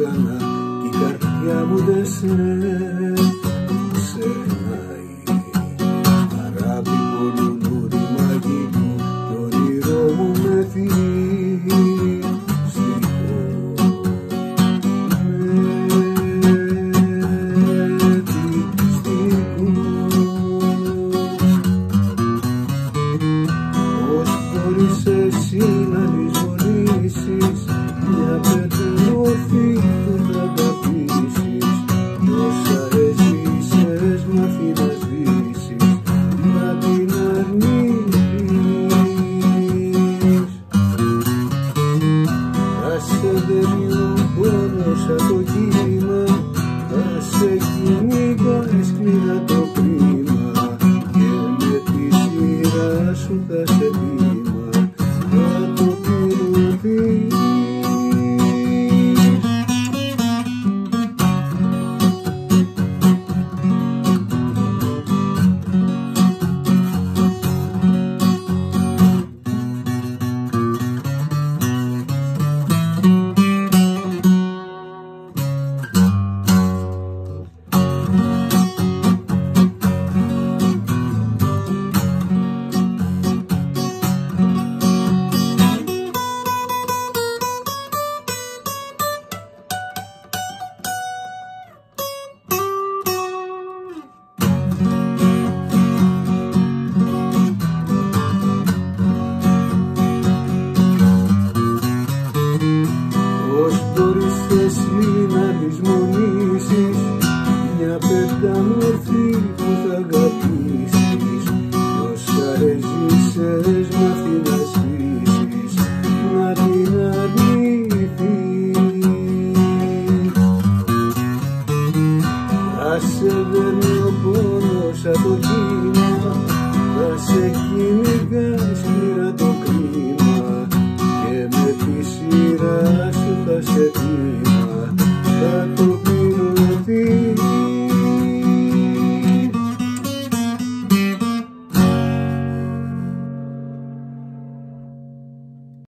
έκανα κι η καρδιά μου δεν σε ξεχνάει. Αράβικο λουλούδι μαγικό κι όνειρό μου με θυστικό. Πώς μπορείς εσύ να λησμονήσεις μια πετρελόφη που θα αγαπήσεις, κι όσα έζησες μάθει να σβήσεις, να την αρνηθείς. Θα σε δένει ο πόνος σαν το κύμα, θα σε κυνηγά σκληρά το κρίμα και με τη σειρά σου θα σε βήμα, θα το πυροδείς. Πώς μπορείς εσύ να λησμονήσεις μια πεντάμορφη που θα αγαπήσεις?